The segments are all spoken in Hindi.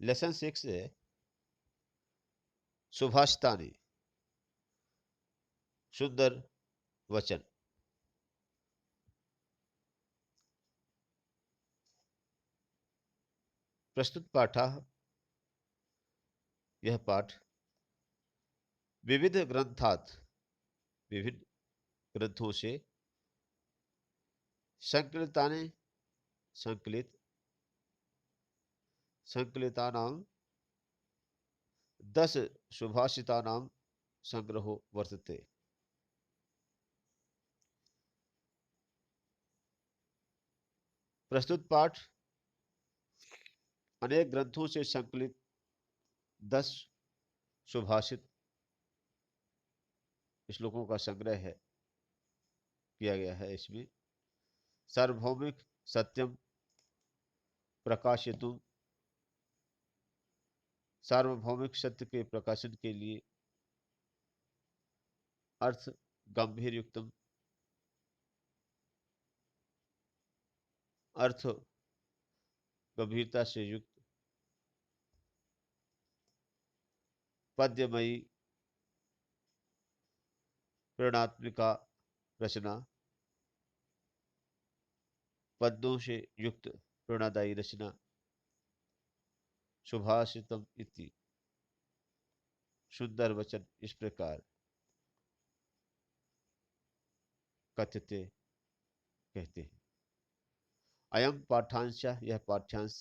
लेसन 6 है सुभाषितानि, सुंदर वचन। प्रस्तुत पाठः, यह पाठ विविध ग्रंथात, विभिन्न ग्रंथों से संकलितानि, संकलित, संकलितानां 10 सुभाषितानां संग्रहो वर्तते। प्रस्तुत पाठ अनेक ग्रंथों से संकलित 10 सुभाषित श्लोकों का संग्रह है, किया गया है। इसमें सार्वभौमिक सत्यम प्रकाशितुम, सार्वभौमिक सत्य के प्रकाशन के लिए, अर्थ गंभीर युक्तम, अर्थ गंभीरता से युक्त, पद्यमयी प्रेरणात्मिका रचना, पद्यों से युक्त प्रेरणादायी रचना, सुभाषितम इति, सुंदर वचन, इस प्रकार कथ्यते, कहते हैं। अयम पाठांश, यह पाठ्यांश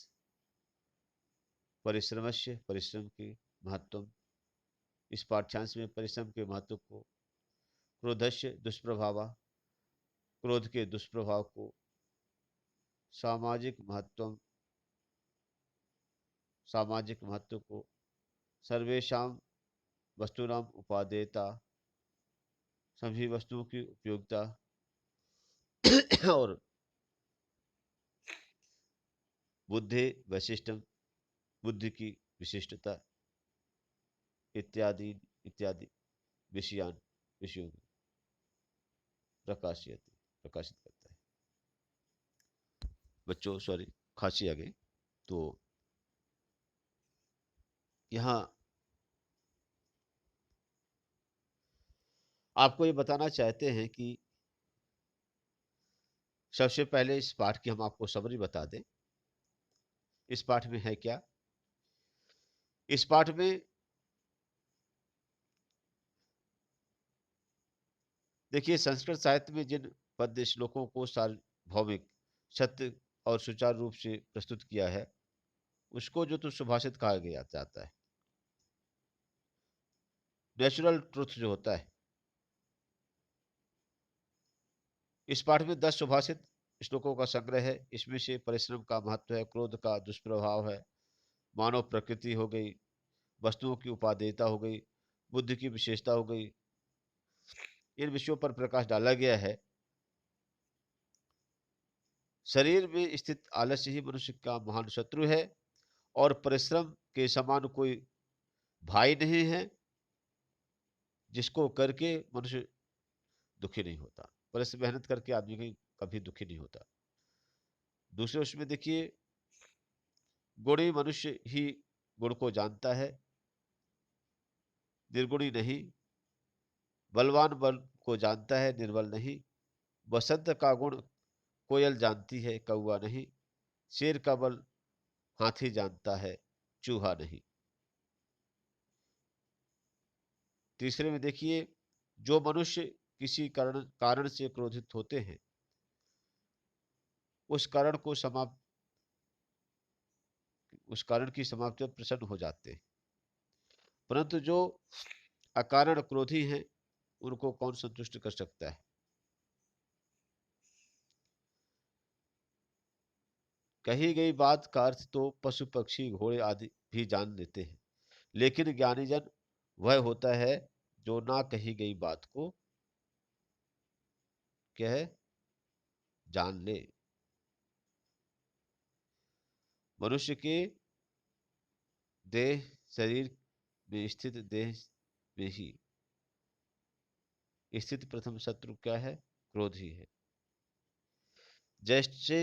परिश्रमस्य, परिश्रम के महत्व, इस पाठ्यांश में परिश्रम के महत्व को, क्रोधस्य दुष्प्रभाव, क्रोध के दुष्प्रभाव को, सामाजिक महत्व, सामाजिक महत्व को, सर्वेषां वस्तुनां उपादेयता, सभी वस्तुओं की उपयोगिता और बुद्धि वैशिष्टम, बुद्धि की विशिष्टता, इत्यादि इत्यादि विषयान, विषयों में प्रकाशित, प्रकाशित करता है। बच्चों सॉरी, खांसी आ गई, तो यहाँ आपको ये बताना चाहते हैं कि सबसे पहले इस पाठ की हम आपको समरी बता दें। इस पाठ में है क्या? इस पाठ में देखिए, संस्कृत साहित्य में जिन पद्य श्लोकों को सार्वभौमिक सत्य और सुचारू रूप से प्रस्तुत किया है, उसको जो तो सुभाषित कहा गया जाता है। नेचुरल ट्रुथ जो होता है। इस पाठ में 10 सुभाषित श्लोकों का संग्रह है। इसमें से परिश्रम का महत्व है, क्रोध का दुष्प्रभाव है, मानव प्रकृति हो गई, वस्तुओं की उपादेयता हो गई, बुद्धि की विशेषता हो गई, इन विषयों पर प्रकाश डाला गया है। शरीर में स्थित आलस्य ही मनुष्य का महान शत्रु है और परिश्रम के समान कोई भाई नहीं है जिसको करके मनुष्य दुखी नहीं होता। परिश्रम मेहनत करके आदमी कभी दुखी नहीं होता। दूसरे उसमें देखिए, गुणी मनुष्य ही गुण को जानता है, निर्गुणी नहीं। बलवान बल को जानता है, निर्बल नहीं। बसंत का गुण कोयल जानती है, कौवा नहीं। शेर का बल हाथी जानता है, चूहा नहीं। तीसरे में देखिए, जो मनुष्य किसी कारण से क्रोधित होते हैं, उस कारण को समाप्त, उस कारण की समाप्ति पर प्रसन्न हो जाते हैं। परंतु जो अकारण क्रोधी हैं, उनको कौन संतुष्ट कर सकता है? कही गई बात का अर्थ तो पशु पक्षी घोड़े आदि भी जान लेते हैं, लेकिन ज्ञानी जन वह होता है जो ना कही गई बात को क्या है, जान ले। मनुष्य के देह, शरीर में स्थित देह में ही स्थित प्रथम शत्रु क्या है? क्रोध ही है। जैसे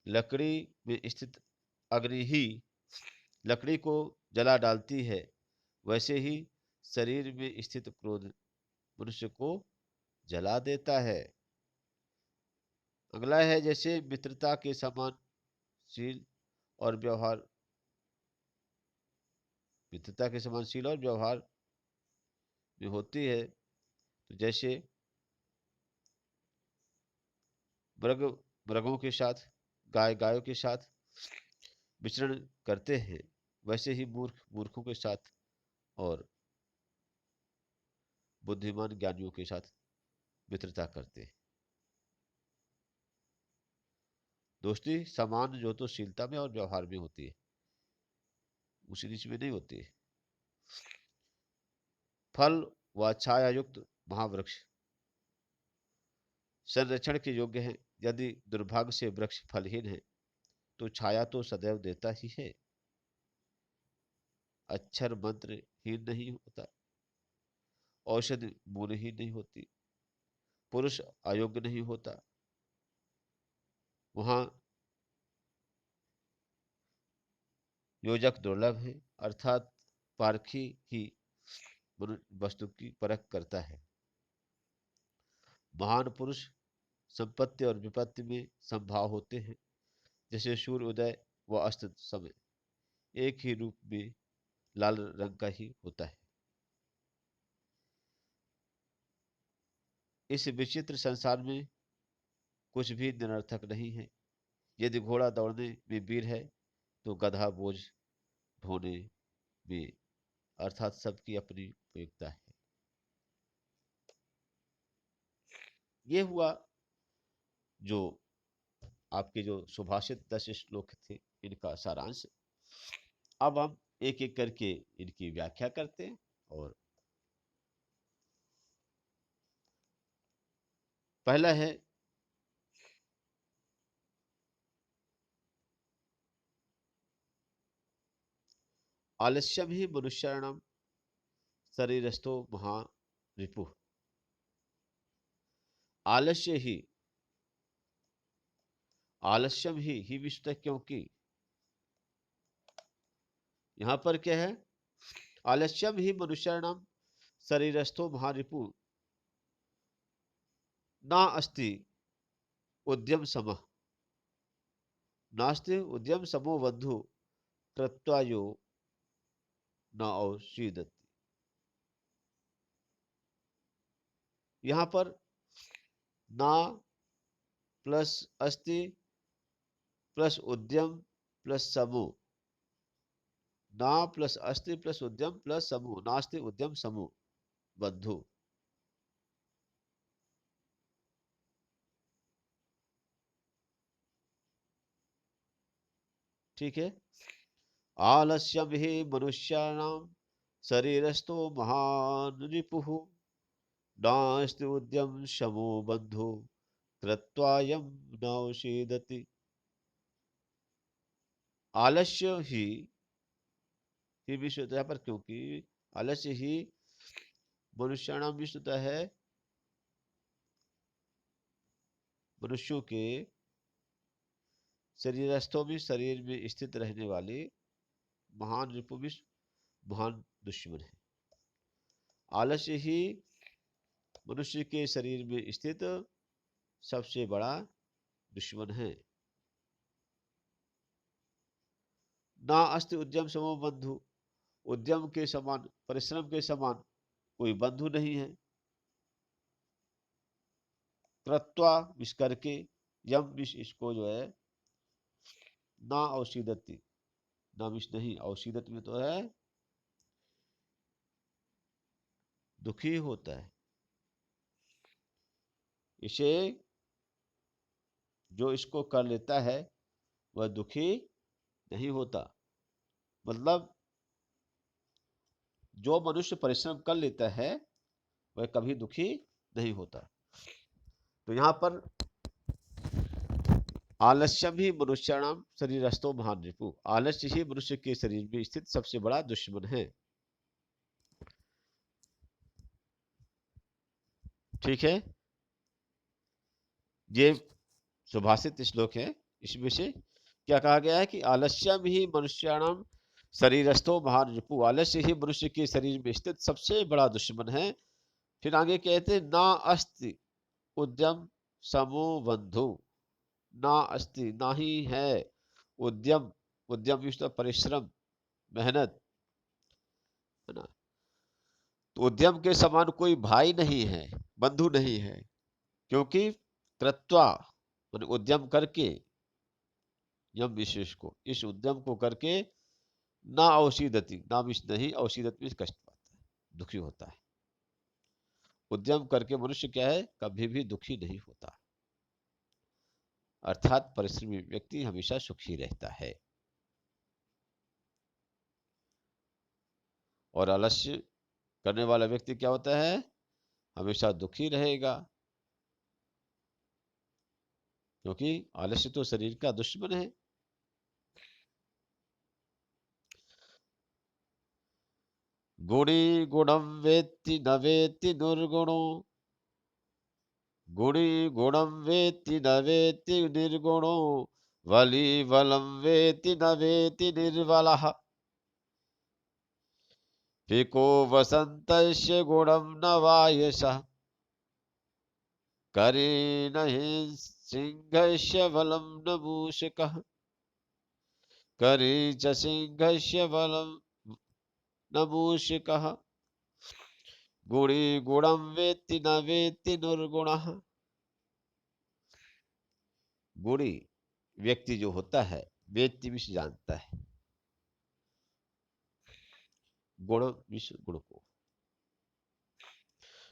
लकड़ी में स्थित अग्नि ही लकड़ी को जला डालती है, वैसे ही शरीर में स्थित क्रोध मनुष्य को जला देता है। अगला है जैसे मित्रता के समान शील और व्यवहार, मित्रता के समान शील और व्यवहार में होती है। तो जैसे मृग मृगों के साथ, गाय गायों के साथ विचरण करते हैं, वैसे ही मूर्ख मूर्खों के साथ और बुद्धिमान ज्ञानियों के साथ मित्रता करते हैं। दोस्ती समान जो तो शीलता में और व्यवहार में होती है, उसी नीच में नहीं होती है। फल व छाया युक्त महावृक्ष संरक्षण के योग्य है। यदि दुर्भाग्य से वृक्ष फलहीन है तो छाया तो सदैव देता ही है। अक्षर मंत्र हीन नहीं होता, औषधि मूलहीन नहीं होती, पुरुष अयोग्य नहीं होता। वहां योजक दुर्लभ है, अर्थात पारखी ही वस्तु की परख करता है। महान पुरुष संपत्ति और विपत्ति में संभाव होते हैं, जैसे सूर्य उदय व अस्त समय एक ही रूप में लाल रंग का ही होता है। इस विचित्र संसार में कुछ भी निरर्थक नहीं है। यदि घोड़ा दौड़ने में वीर है तो गधा बोझ ढोने में, अर्थात सबकी अपनी उपयोगिता है। ये हुआ जो आपके जो सुभाषित 10 श्लोक थे, इनका सारांश। अब हम एक एक करके इनकी व्याख्या करते हैं। और पहला है आलस्यम ही मनुष्याणाम शरीरस्थो महारिपुः। आलस्य ही, आलस्यम ही विशुद्ध, क्योंकि यहां पर क्या है, आलस्यम ही मनुष्याणाम शरीरस्थो महारिपु ना अस्ति उद्यम समः, नास्ति उद्यम समो बंधु कृत्वा यो न औषीदति। यहां पर ना प्लस अस्ति प्लस उद्यम प्लस समूह, ना प्लस अस्ति प्लस उद्यम प्लस समूह, नास्ति उद्यम समूह बंधु। ठीक है। आलस्यम ही मनुष्याणाम शरीरस्थो महान रिपुः नास्ति उद्यम शमो बंधु कृत्वायम नौषीदति। आलस्य ही विशुद्ध है, पर क्योंकि आलस्य ही मनुष्याणाम विशुद्ध है, मनुष्यों के शरीरस्थों में, शरीर में स्थित रहने वाले महान रिपु भी महान दुश्मन है। आलस्य ही मनुष्य के शरीर में स्थित सबसे बड़ा दुश्मन है। ना अस्ति उद्यम समो बंधु, उद्यम के समान, परिश्रम के समान कोई बंधु नहीं है। कृत्वा विष करके, यम विष, इसको जो है ना औषीदति, ना विष नहीं, औषीदत में तो है दुखी होता है। इसे जो इसको कर लेता है वह दुखी नहीं होता। मतलब जो मनुष्य परिश्रम कर लेता है वह कभी दुखी नहीं होता। तो यहां पर आलस्यम ही मनुष्याणाम शरीरस्थो महान रिपु, आलस्य ही मनुष्य के शरीर में स्थित सबसे बड़ा दुश्मन है। ठीक है। ये सुभाषित श्लोक है। इसमें से क्या कहा गया है कि आलस्यम ही मनुष्याणाम शरीरस्थो महान रिपु, आलस्य ही मनुष्य के शरीर में स्थित सबसे बड़ा दुश्मन है। फिर आगे कहते हैं ना अस्ति उद्यम समो बंधु, ना अस्ति ना ही है उद्यम, उद्यम इस परिश्रम मेहनत है ना, तो उद्यम के समान कोई भाई नहीं है, बंधु नहीं है। क्योंकि कृत्वा माने उद्यम करके, यम विशेष को, इस उद्यम को करके ना औषधति, ना विष नहीं, औषधति में कष्ट पाता है, दुखी होता है। उद्यम करके मनुष्य क्या है, कभी भी दुखी नहीं होता, अर्थात परिश्रमी व्यक्ति हमेशा सुखी रहता है। और आलस्य करने वाला व्यक्ति क्या होता है, हमेशा दुखी रहेगा, क्योंकि आलस्य तो शरीर का दुश्मन है। गुणी गुणम वेत्ति न वेत्ति निर्गुणो, गुणी गुणम वेत्ति न वेत्ति निर्गुणो, वली बलम वेत्ति न वेत्ति निर्बलः। फिको वसन्तस्य गुणं न वायसः, करे नहि सिंहस्य बलं न मूषकः, करे च सिंहस्य बलं न मूषकः। गुणी गुणं वेत्ति न वेत्ति निर्गुणः। गुणी व्यक्ति जो होता है, वेत्ति विषय जानता है, गुण विषय गुण को।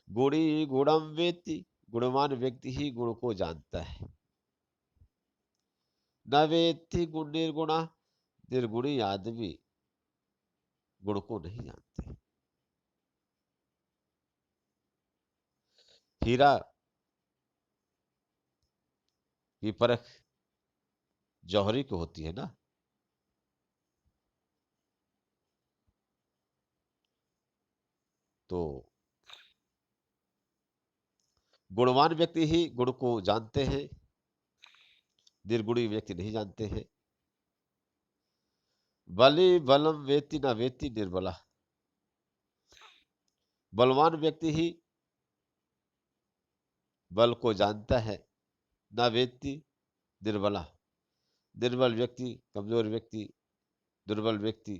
गुणी गुणम वेत्ति, गुणवान व्यक्ति ही गुण को जानता है। न वेत्ति गुण निर्गुणा, निर्गुणी आदमी गुण को नहीं जानते। हीरा की परख जौहरी को होती है ना, तो गुणवान व्यक्ति ही गुण को जानते हैं, निर्गुणी व्यक्ति नहीं जानते हैं। बलि बलम वेत्ति न वेत्ति निर्बला, बलवान व्यक्ति ही बल को जानता है, न वेत्ति निर्बला, निर्बल व्यक्ति, कमजोर व्यक्ति, दुर्बल व्यक्ति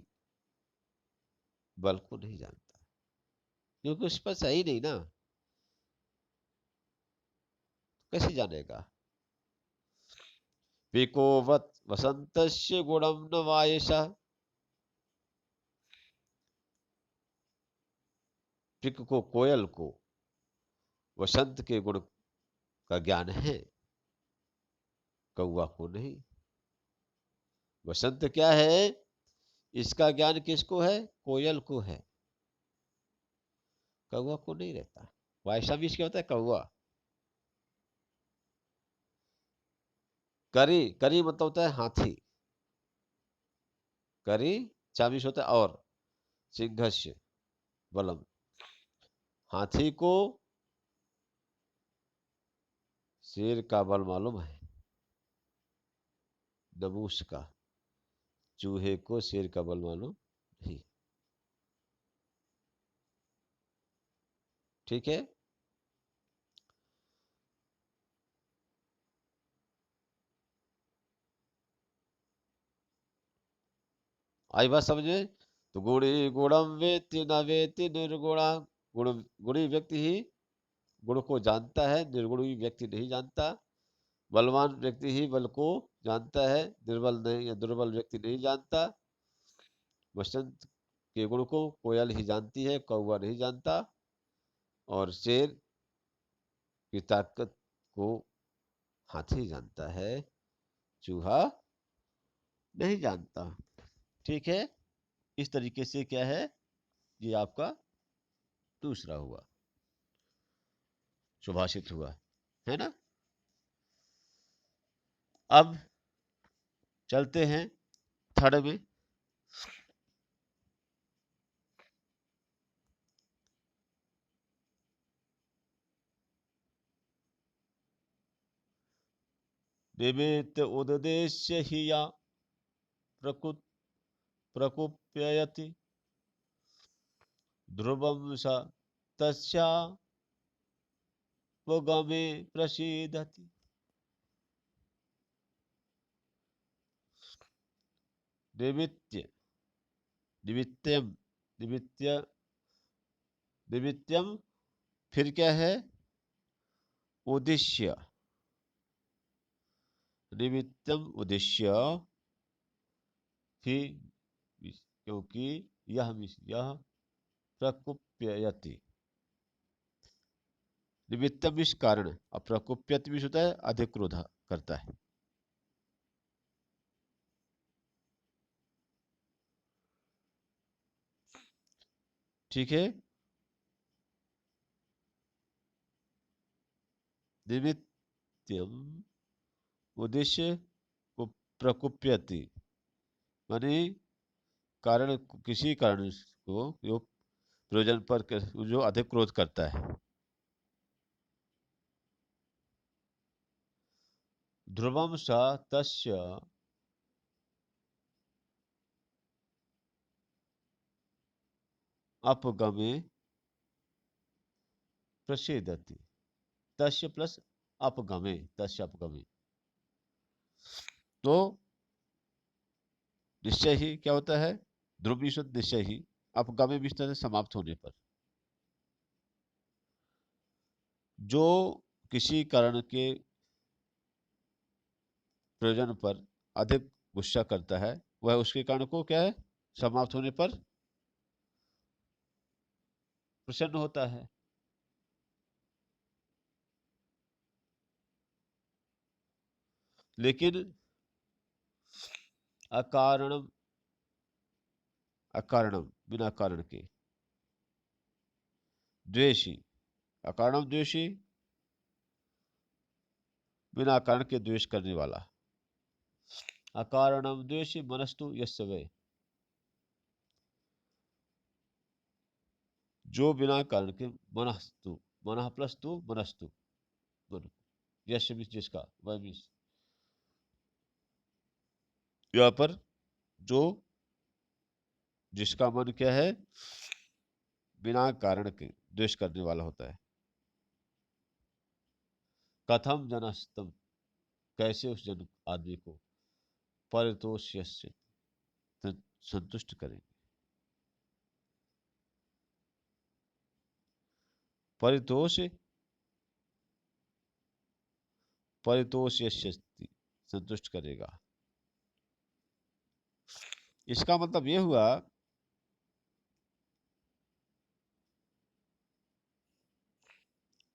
बल को नहीं जानता, क्योंकि उस पर सही नहीं ना, कैसे जानेगा। पिकोवत वसंतस्य गुणम न वायसा, पिक को, कोयल को वसंत के गुण का ज्ञान है, कौवा को नहीं। वसंत क्या है, इसका ज्ञान किसको है, कोयल को है, कौवा को नहीं रहता। वायसा भी क्या होता है, कौवा। करी, करी मतलब होता है हाथी, करी चाबीस होता है, और सिंघस्य बलम, हाथी को शेर का बल मालूम है, नमूस का, चूहे को शेर का बल मालूम नहीं। ठीक है। आई बात समझ में। तो गुणी गुणम वेत्ति न वेत्ति निर्गुणा, गुण गुणी व्यक्ति ही गुण को जानता है, निर्गुणी व्यक्ति नहीं जानता। बलवान व्यक्ति ही बल को जानता है, निर्बल नहीं या दुर्बल व्यक्ति नहीं जानता। वसंत के गुण को कोयल ही जानती है, कौवा नहीं जानता। और शेर की ताकत को हाथी जानता है, चूहा नहीं जानता। ठीक है। इस तरीके से क्या है, ये आपका दूसरा हुआ, सुभाषित हुआ, है ना। अब चलते हैं थर्ड में। निमित्त उद्देश्य ही या प्रकृत प्रकुप्ययति ध्रुवं स तस्यापगमे प्रसीदति। निमित्य निमित्यम निमित्य निमित्यम, फिर क्या है? उद्देश्य। निमित्तम उद्देश्य, फिर क्योंकि यह प्रकुप्ययति। निमित्तम इस कारण, और प्रकुप्यति भी होता है अधिक्रोध करता है। ठीक है। निमित्तम उद्देश्य को प्रकुप्यति, माने कारण, किसी कारण को जो प्रयोजन पर जो अधिक क्रोध करता है। ध्रुवम स तस्य अपगमे प्रसीदति। तस्य प्लस अपगमे, तस्य अपगमे, तो निश्चय ही क्या होता है? ध्रुव निषद निश्चय ही, अपगमे विष्णु समाप्त होने पर। जो किसी कारण के प्रयोजन पर अधिक गुस्सा करता है, वह उसके कारण को क्या है? समाप्त होने पर प्रसन्न होता है। लेकिन अकारणम अकारणम, बिना कारण के, द्वेषी, अकारणम द्वेषी, बिना कारण के द्वेष करने वाला। अकारणम द्वेषी मनस्तु यस्य वै, जो बिना कारण के, मनस्तु, मनः प्लस तु मनस्तु, मन, यस्य मीन्स जिसका, वह मीन्स यहाँ पर जो, जिसका मन क्या है? बिना कारण के द्वेष करने वाला होता है। कथम जनस्तम, कैसे उस जन आदमी को परितोष्य से संतुष्ट करेंगे। परितोष, परितोष्य संतुष्ट करेगा। इसका मतलब यह हुआ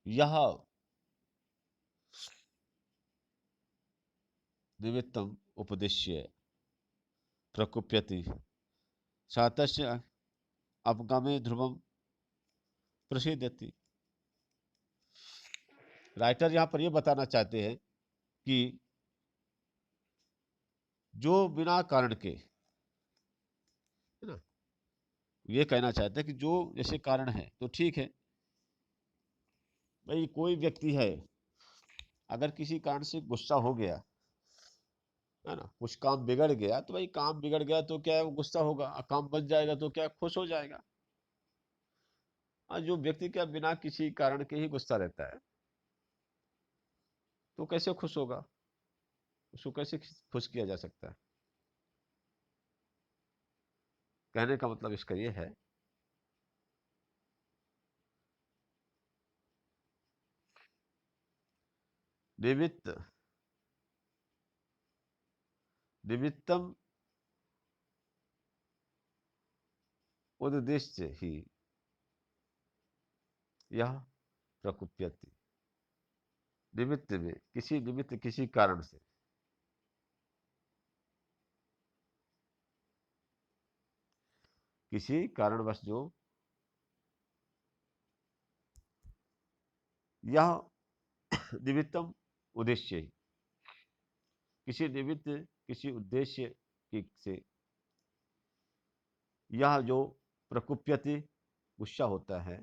यह निमित्तम उपदेश्य प्रकुप्यति सातस्य अपगमे ध्रुवम प्रसिद्धति। राइटर यहां पर यह बताना चाहते हैं कि जो बिना कारण के, है ना, ये कहना चाहते हैं कि जो जैसे कारण है तो ठीक है भाई, कोई व्यक्ति है, अगर किसी कारण से गुस्सा हो गया, है ना, कुछ काम बिगड़ गया, तो भाई काम बिगड़ गया तो क्या है, वो गुस्सा होगा। काम बन जाएगा तो क्या, खुश हो जाएगा। जो व्यक्ति क्या बिना किसी कारण के ही गुस्सा रहता है, तो कैसे खुश होगा? उसको कैसे खुश किया जा सकता है? कहने का मतलब इसका ये है, निमित्त निमित्तम उद्देश्य ही यह प्रकुप्यति। निमित्त में, किसी निमित्त, किसी कारण से, किसी कारणवश जो यह निमित्तम उद्देश्य ही, किसी निमित्त, किसी उद्देश्य से यह जो प्रकुप्यति गुस्सा होता है,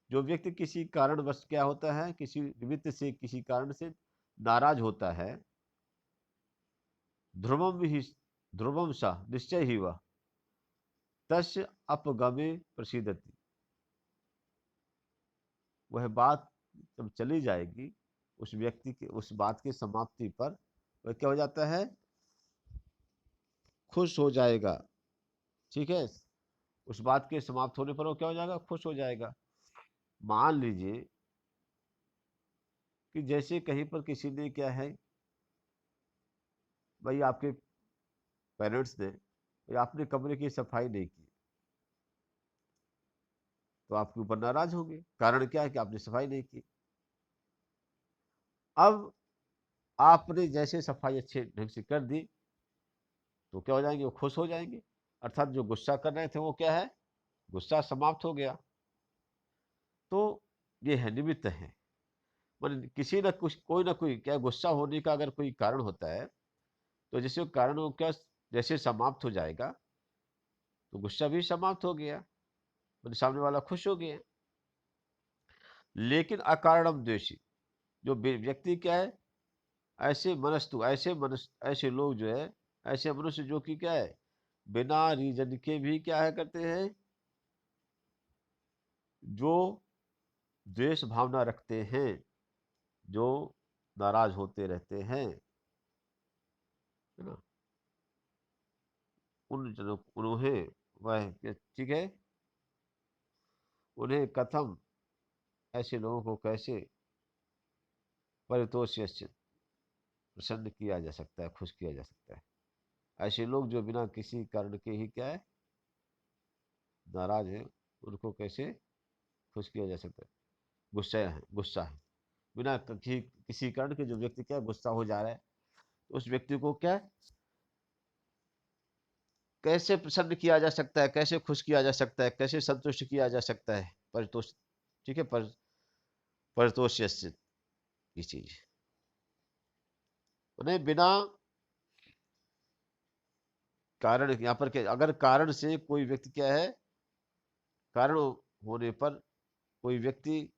जो व्यक्ति किसी कारणवश क्या होता है, किसी निमित्त से, किसी कारण से नाराज होता है, ध्रुवम ही, ध्रुवम सा निश्चय ही वह, तस्य अपगमे प्रसिद्धति। वह बात जब चली जाएगी, उस व्यक्ति के उस बात की समाप्ति पर वह क्या हो जाता है, खुश हो जाएगा। ठीक है, उस बात के समाप्त होने पर वो क्या हो जाएगा, खुश हो जाएगा। मान लीजिए कि जैसे कहीं पर किसी ने क्या है, भाई आपके पेरेंट्स ने या आपने कमरे की सफाई नहीं की, तो आपके ऊपर नाराज होंगे। कारण क्या है कि आपने सफाई नहीं की। अब आपने जैसे सफाई अच्छे ढंग से कर दी, तो क्या हो जाएंगे, वो खुश हो जाएंगे। अर्थात जो गुस्सा कर रहे थे वो क्या है, गुस्सा समाप्त हो गया। तो ये है निमित्त है, मतलब किसी न कुछ कोई ना कोई क्या, गुस्सा होने का अगर कोई कारण होता है, तो जैसे वो कारण वो क्या, जैसे समाप्त हो जाएगा, तो गुस्सा भी समाप्त हो गया, मतलब सामने वाला खुश हो गया। लेकिन अकारणम द्वेषी, जो व्यक्ति क्या है, ऐसे मनस्तु, ऐसे लोग जो है, ऐसे मनुष्य जो कि क्या है, बिना रीजन के भी क्या है करते हैं, जो द्वेष भावना रखते हैं, जो नाराज होते रहते हैं, है ना, उन जनों उन्हें वह ठीक है, उन्हें कथम, ऐसे लोगों को कैसे परितोष्य प्रसन्न किया जा सकता है, खुश किया जा सकता है। ऐसे लोग जो बिना किसी कारण के ही क्या है, नाराज है, उनको कैसे खुश किया जा सकता है। गुस्सा है बिना किसी कारण के जो व्यक्ति क्या है, गुस्सा हो जा रहा है, तो उस व्यक्ति को क्या है, कैसे प्रसन्न किया जा सकता है, कैसे खुश किया जा सकता है, कैसे संतुष्ट किया जा सकता है, परितोष, ठीक है, परितोष ये चीज, उन्हें बिना कारण, यहाँ पर क्या, अगर कारण से कोई व्यक्ति क्या है, कारण होने पर कोई व्यक्ति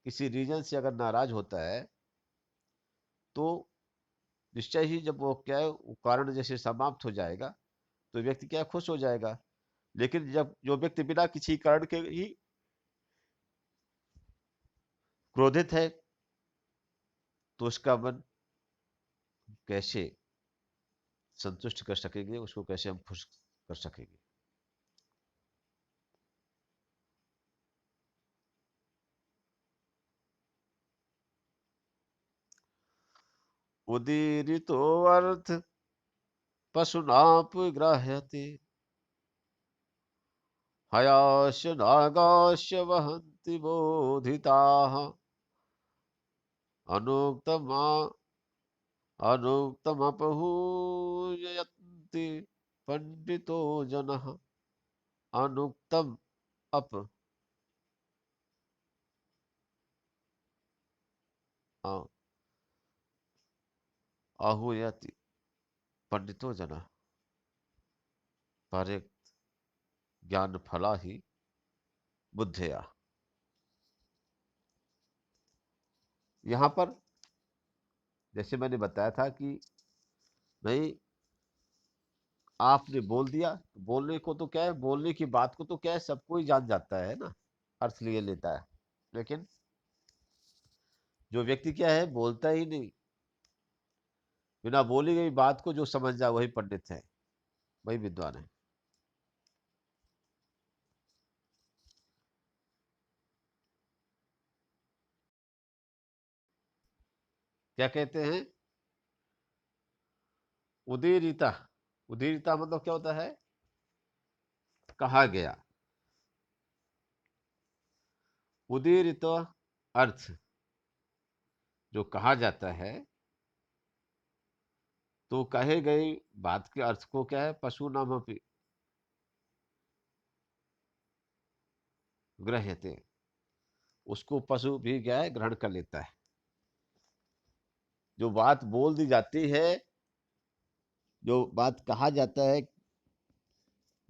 किसी रीजन से अगर नाराज होता है, तो निश्चय ही जब वो क्या है, वो कारण जैसे समाप्त हो जाएगा, तो व्यक्ति क्या है, खुश हो जाएगा। लेकिन जब जो व्यक्ति बिना किसी कारण के ही क्रोधित है, तो उसका मन कैसे संतुष्ट कर सकेंगे, उसको कैसे हम खुश कर सकेंगे। उदीरितो अर्थ पशुनाप ग्राह्यते, हयास्य नागास्य वहन्ति बोधिताः, अनुक्तमा अनुक्तमपहूयन्ति पंडितो जनः। अनुक्तम अप आ- आहूयति पंडितो जनः, परे ज्ञान फला ही बुद्धया। यहाँ पर जैसे मैंने बताया था कि भाई आपने बोल दिया, तो बोलने को तो क्या है, बोलने की बात को तो क्या है, सब कोई जान जाता है ना, अर्थ लिए लेता है। लेकिन जो व्यक्ति क्या है, बोलता ही नहीं, बिना बोली गई बात को जो समझ जाए वही पंडित है, वही विद्वान है। क्या कहते हैं, उदीरिता, उदीरिता मतलब क्या होता है, कहा गया। उदीरित अर्थ, जो कहा जाता है, तो कहे गई बात के अर्थ को क्या है, पशु नाम ग्रह्यते, उसको पशु भी क्या है, ग्रहण कर लेता है। जो बात बोल दी जाती है, जो बात कहा जाता है,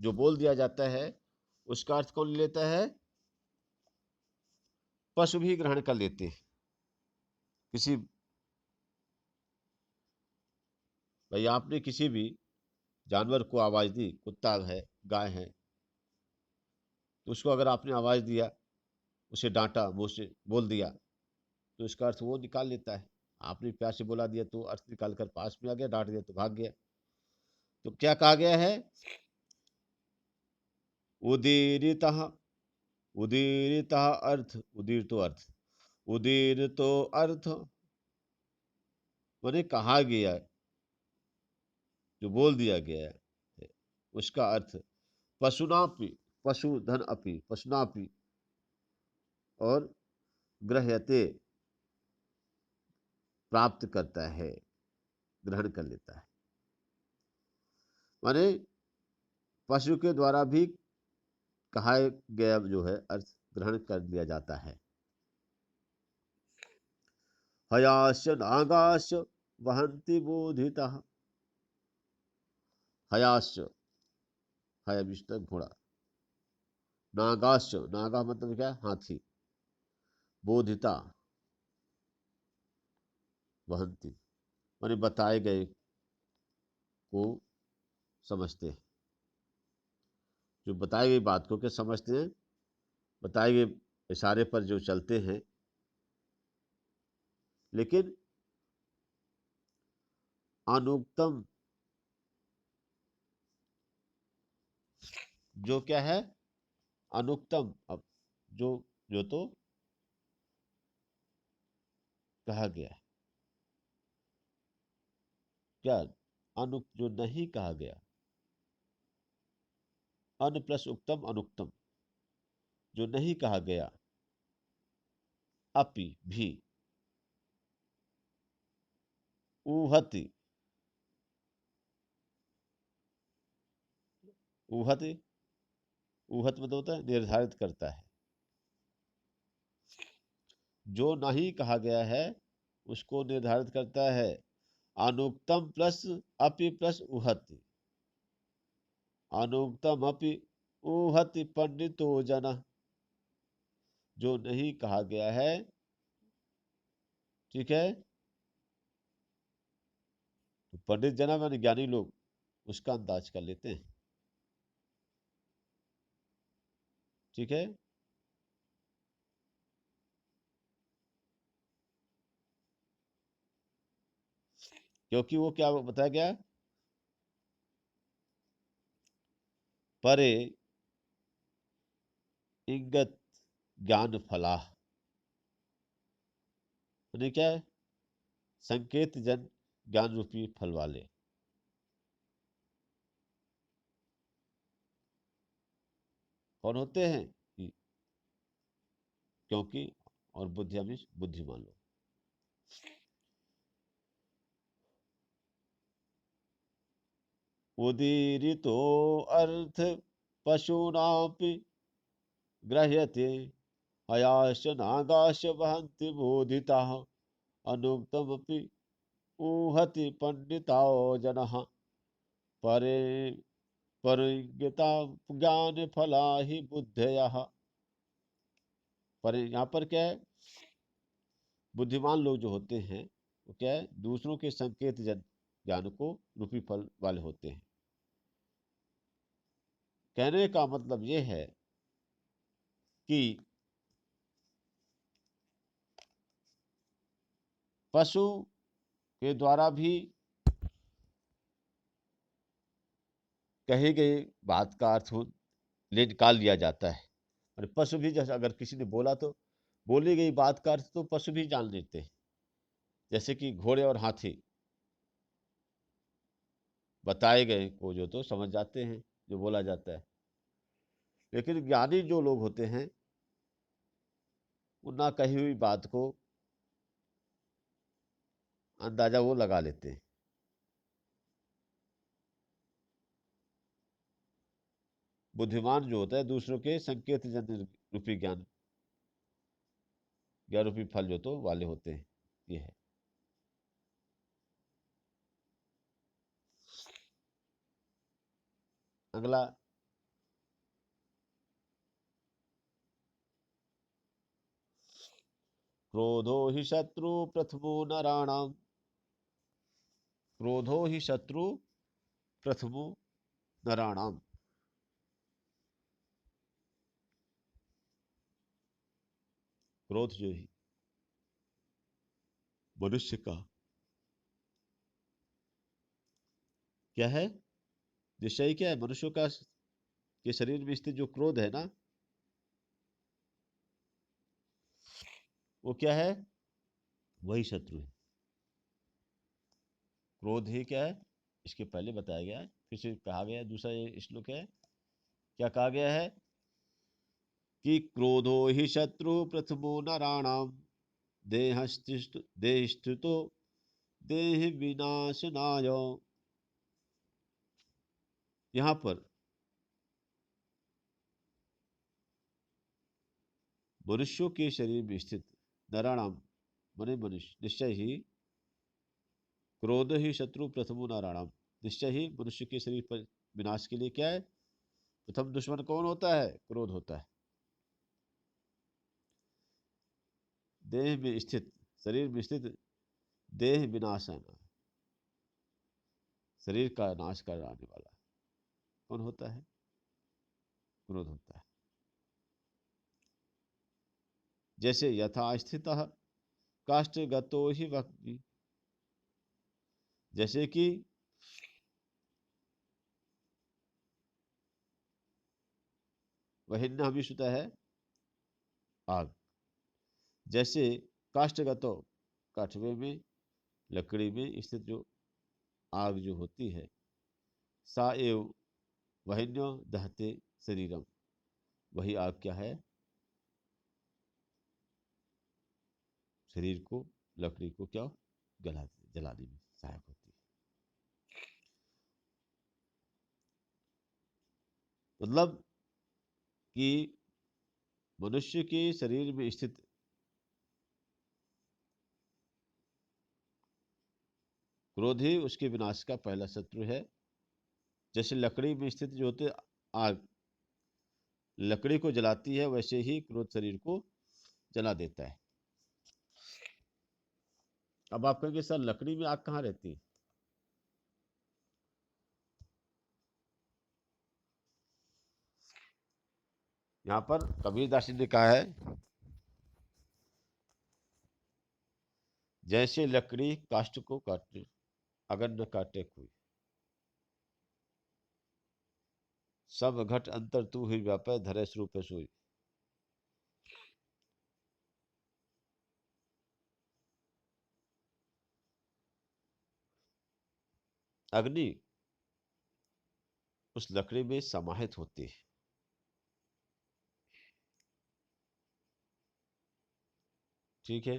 जो बोल दिया जाता है, उसका अर्थ कौन लेता है, पशु भी ग्रहण कर लेते हैं। किसी, भाई आपने किसी भी जानवर को आवाज दी, कुत्ता है, गाय है, तो उसको अगर आपने आवाज़ दिया, उसे डांटा, मुंह से बोल दिया, तो इसका अर्थ वो निकाल लेता है। आपने प्यार से बोला दिया तो अर्थ निकाल कर पास में आ गया, डांट दिया तो भाग गया। तो क्या कहा गया है? उदीरितः, उदीरितः अर्थ, उदीर तो अर्थ, उदीर तो अर्थ माने कहा गया, जो बोल दिया गया है, उसका अर्थ पशुनापि, पशु धन अपि, पशुनापि, और ग्रह्यते प्राप्त करता है, ग्रहण कर लेता है। माने पशु के द्वारा भी कहा गया जो है अर्थ ग्रहण कर लिया जाता है। हयाश्च नागाश्च वहन्ति बोधितः, हयाश्च, हय विष्णु घोड़ा, नागाश्च, नागा मतलब क्या? हाथी, बोधिता, वहन्ति माने बताए गए को समझते हैं, जो बताई गई बात को क्या समझते हैं? बताए गए इशारे पर जो चलते हैं। लेकिन अनुक्तम जो क्या है? अनुक्तम, अब जो जो तो कहा गया है, क्या? अनुक्त जो नहीं कहा गया, अन प्लस उक्तम अनुक्तम, जो नहीं कहा गया, अपि भी, ऊहति, ऊहति, ऊहत मतलब होता है निर्धारित करता है। जो नहीं कहा गया है उसको निर्धारित करता है। अनुक्तम प्लस अपि प्लस ऊहति, अनुक्तम अपि ऊहति पंडितो जन, जो नहीं कहा गया है, ठीक है, तो पंडित जना माने ज्ञानी लोग उसका अंदाज कर लेते हैं। ठीक है, क्योंकि वो क्या बताया गया? परे इंगत ज्ञान फला, यानी क्या है? संकेत जन ज्ञान रूपी फल वाले। कौन होते हैं? क्योंकि, और बुद्धि बुद्धिमान लोग। उदीरितो अर्थ पशूनापि ग्रह्यते, हयाश्च नागाश्च वहन्ति बोधिताः, अनुक्तमपि ऊहति पंडिताओ जनः, परे परिज्ञता ज्ञान फला ही बुद्धयः। पर यहाँ पर क्या है? बुद्धिमान लोग जो होते हैं वो क्या है? दूसरों के संकेत जन ज्ञान को रूपी फल वाले होते हैं। कहने का मतलब ये है कि पशु के द्वारा भी कही गई बात का अर्थ ले निकाल लिया जाता है। और पशु भी, जैसे अगर किसी ने बोला तो बोली गई बात का अर्थ तो पशु भी जान लेते हैं। जैसे कि घोड़े और हाथी बताए गए को जो तो समझ जाते हैं जो बोला जाता है। लेकिन ज्ञानी जो लोग होते हैं वो ना कही हुई बात को अंदाजा वो लगा लेते हैं। बुद्धिमान जो होता है दूसरों के संकेत जन रूपी ज्ञान, ज्ञान रूपी फल जो तो वाले होते हैं। ये है। अगला, क्रोधो ही शत्रु प्रथमो नराणाम, क्रोधो ही शत्रु प्रथमो नराणाम, क्रोध जो है मनुष्य का क्या है, निश्चय क्या है, मनुष्यों का के शरीर में स्थित जो क्रोध है ना, वो क्या है, वही शत्रु है। क्रोध ही क्या है, इसके पहले बताया गया है, फिर से कहा गया है, दूसरा ये श्लोक है, क्या कहा गया है कि क्रोधो ही शत्रु प्रथमो नराणाम देहस्थितो देह विनाशनाय। यहाँ पर मनुष्यों के शरीर में स्थित नराणाम मने मनुष्य, निश्चय ही क्रोध ही शत्रु प्रथमो नराणाम, निश्चय ही मनुष्य के शरीर पर विनाश के लिए क्या है, प्रथम दुश्मन कौन होता है, क्रोध होता है। देह में स्थित, शरीर में स्थित देह विनाशन, शरीर का नाश कराने वाला कौन होता है, क्रोध होता है। जैसे यथा स्थित काष्ठगतो ही वह्नि, जैसे कि वहिन्य हमें होता है आग, जैसे काष्ठगतो काठवे में, लकड़ी में स्थित जो आग जो होती है, सा एव वहिन्यो दहते शरीरम, वही आग क्या है, शरीर को, लकड़ी को क्या जलाने में सहायक होती है। मतलब कि मनुष्य के शरीर में स्थित क्रोध ही उसके विनाश का पहला शत्रु है। जैसे लकड़ी में स्थित जो होते आग लकड़ी को जलाती है, वैसे ही क्रोध शरीर को जला देता है। अब आप कहेंगे सर लकड़ी में आग कहाँ रहती है, यहाँ पर कबीरदास जी ने कहा है, जैसे लकड़ी काष्ठ को काटे अगर न काटे कोई, सब घट अंतर तू ही व्यापै धरे स्वरूप सोई। अग्नि उस लकड़ी में समाहित होती है, ठीक है।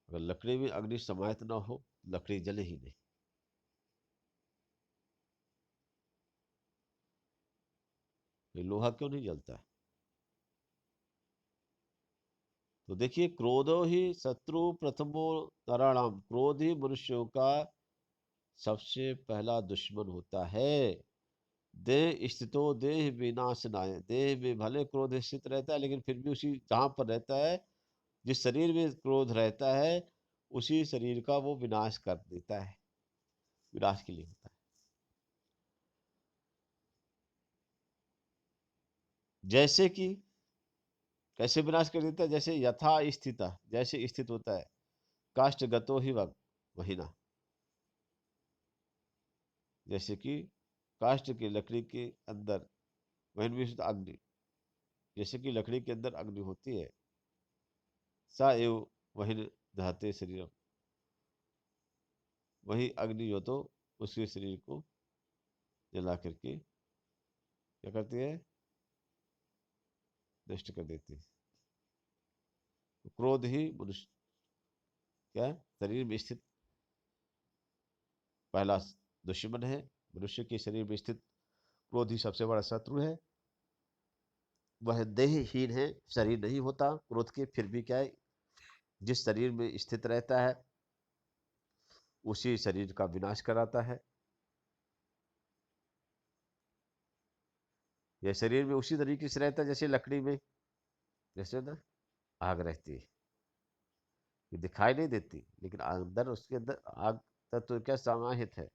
अगर लकड़ी में अग्नि समाहित ना हो, लकड़ी जले ही नहीं। ये लोहा क्यों नहीं जलता है, तो देखिए क्रोधो ही शत्रु प्रथमो नराणाम, क्रोध ही मनुष्यों का सबसे पहला दुश्मन होता है। देह स्थितो देह विनाशनाय, देह में भले क्रोध स्थित रहता है, लेकिन फिर भी उसी जहां पर रहता है, जिस शरीर में क्रोध रहता है, उसी शरीर का वो विनाश कर देता है, विनाश के लिए होता है। जैसे कि कैसे विनाश कर देता है, जैसे यथा स्थिता, जैसे स्थित होता है, काष्ठ गतो ही वहीना, जैसे कि काष्ठ की लकड़ी के अंदर वहन भी अग्नि, जैसे कि लकड़ी के अंदर अग्नि होती है, सा एव वही दहते शरीर, वही अग्नि जो तो उसके शरीर को जला करके क्या करती है, नष्ट कर देती है। तो क्रोध ही मनुष्य क्या शरीर में स्थित पहला दुश्मन है। मनुष्य के शरीर में स्थित क्रोध ही सबसे बड़ा शत्रु है। वह देहहीन है, शरीर नहीं होता क्रोध के, फिर भी क्या है, जिस शरीर में स्थित रहता है उसी शरीर का विनाश कराता है। यह शरीर में उसी तरीके से रहता है जैसे लकड़ी में जैसे ना आग रहती है, ये दिखाई नहीं देती, लेकिन अंदर उसके अंदर आग तत्व क्या समाहित है।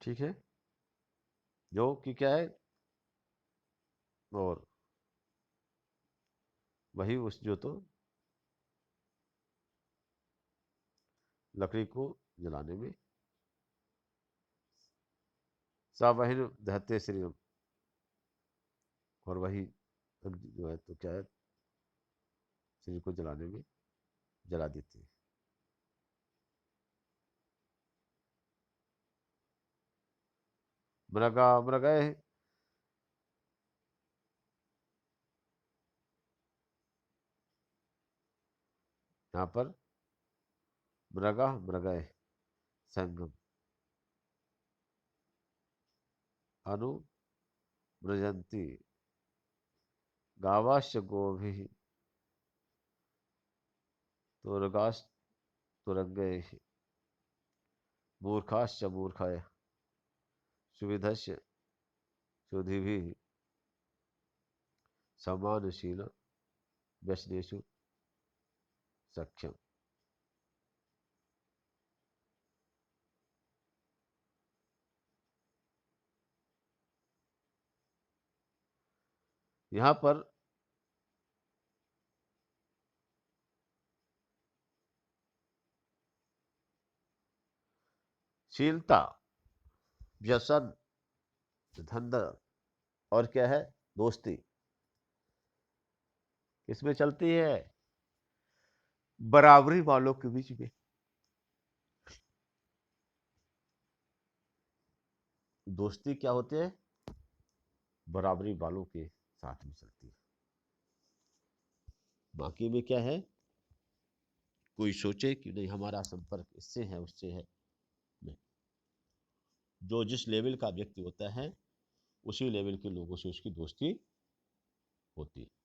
ठीक है, जो कि क्या है, और वही उस जो तो लकड़ी को जलाने में सावहिन दहते श्रीरम, और वही अग्नि जो है तो क्या है, शरीर को जलाने में जला देती है। मृगा मृगय, यहाँ पर मृगा मृगय संगम अनुमृजंती गावाश्च गोभिः तुरगास्तुरंगैः मूर्खाश्च मूर्खाय सुविधस्य सुधीभिः समानशील व्यसनेषु सख्यम। यहाँ पर शीलता, व्यसन, धंधा और क्या है, दोस्ती, किसमें चलती है, बराबरी वालों के बीच में। दोस्ती क्या होती है, बराबरी वालों के साथ में चलती है। बाकी में क्या है, कोई सोचे कि नहीं हमारा संपर्क इससे है उससे है, नहीं। जो जिस लेवल का व्यक्ति होता है उसी लेवल के लोगों से उसकी दोस्ती होती है।